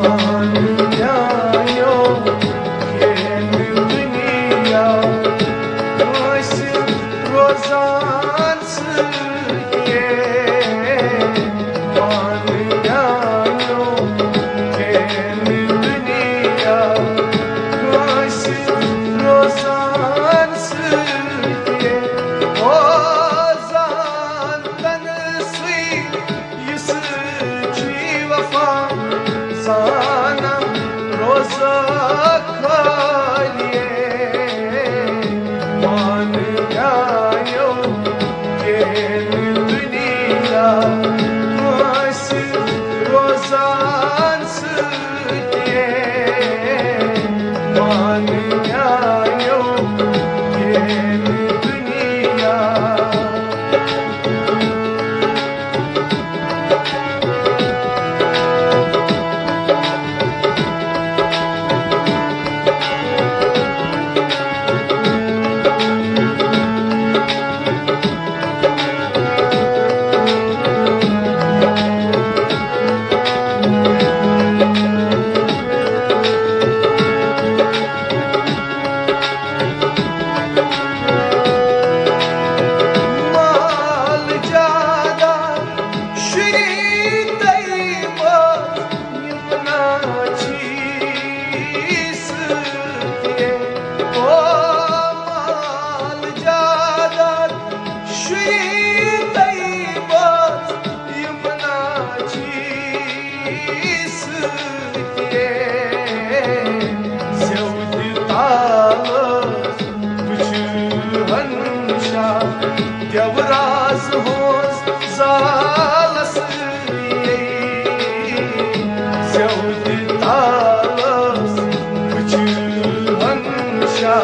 मान जायो खेल दुनिया बस रोजान ये मान जायो खेल दुनिया बस रोजान ये o zandan sui yus chi wafa sana roza khaliye मान जायो खेल दुनिया बस रोजान ये मान जायो खेल दुनिया माल ज्यादा श्री दैवत यमुना चीस ये ओ माल ज्यादा श्री दैवत यमुना चीस ये सेवतालस कुछ हंशा देवराज होस सालस सेवतालस कुछ हंशा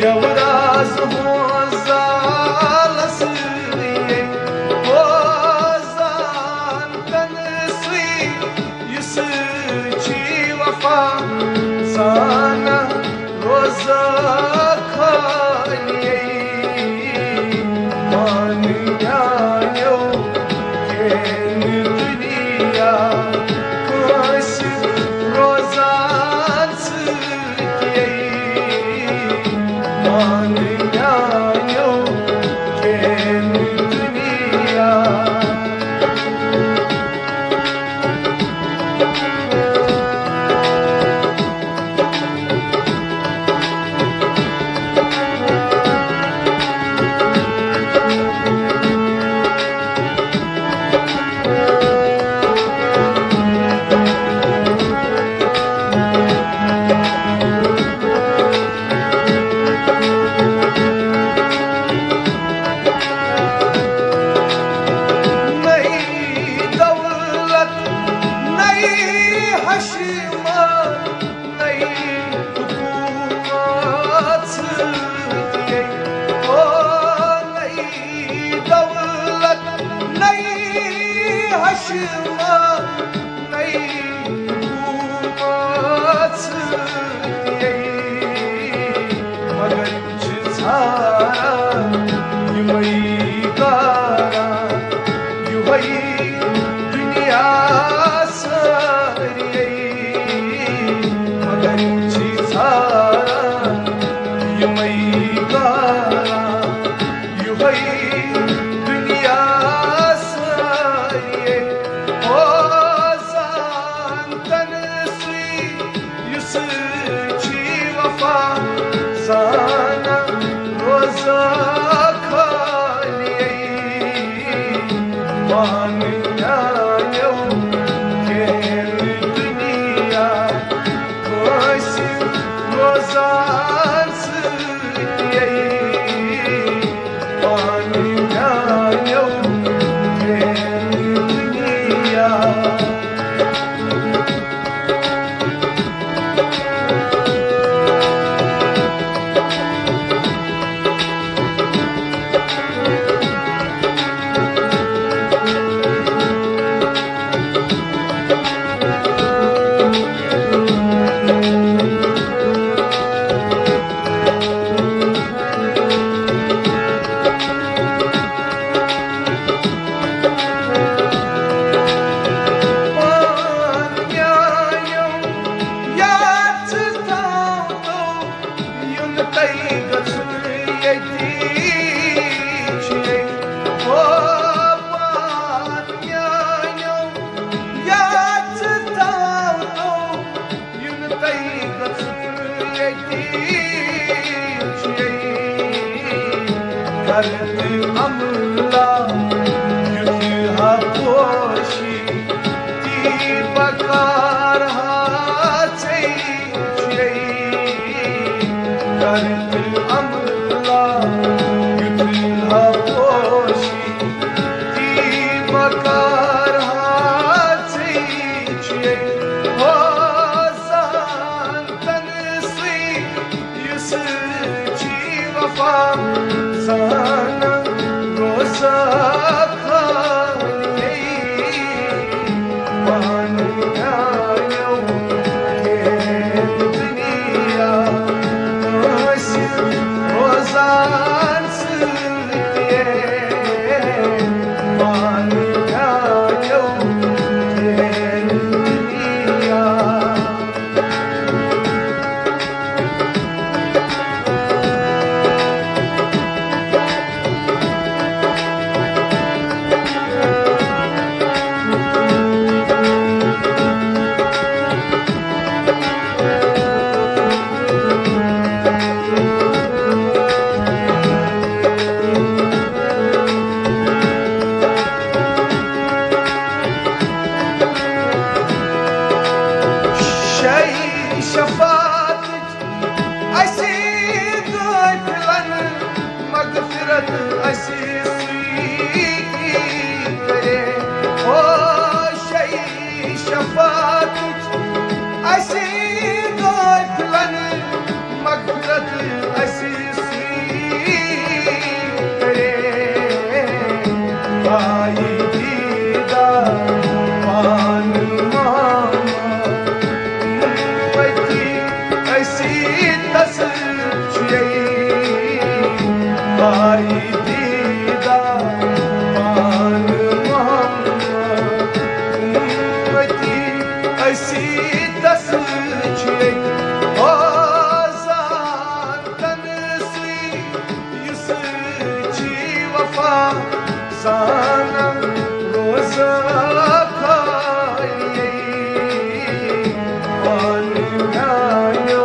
देवराज होस सालस o zandan sui yus chi wafa sana roza khaliye मान जायो खेल दुनिया बस रोजान ये मान जायो खेल दुनिया नई दौलत नई हशमत नई हुकूमत ये ओ नई दौलत नई हशमत नई हुकूमत ये मगर कुछ सारा युमई गारा युवई दुनिया सारी मगर कुछ सारा युमई गारा युवई दुनिया सारी o zandan sui yus chi wafa sana roza khaliye मान जायो खेल दुनिया बस रोजान ये मान जायो खेल दुनिया करत अमला युद्ध हा पोशी ती बकार हा छई करत अमला युद्ध हा पोशी ती बकार हा छई हो सांतन सुई युस ची वफा sana roza khali wan yayo ke duniya as rozan silye wan yayo ke duniya Shafat असी गफलन मगफिरत असी करे ओ शई शफात असी गफलन मगफिरत असी करे आई दीदा पान आई दीदा पान मोहम्मती ऐसी तस्वीर ओ सांतन सुई युस ची वफा साना रोजा खाई wan yayo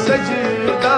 सजदा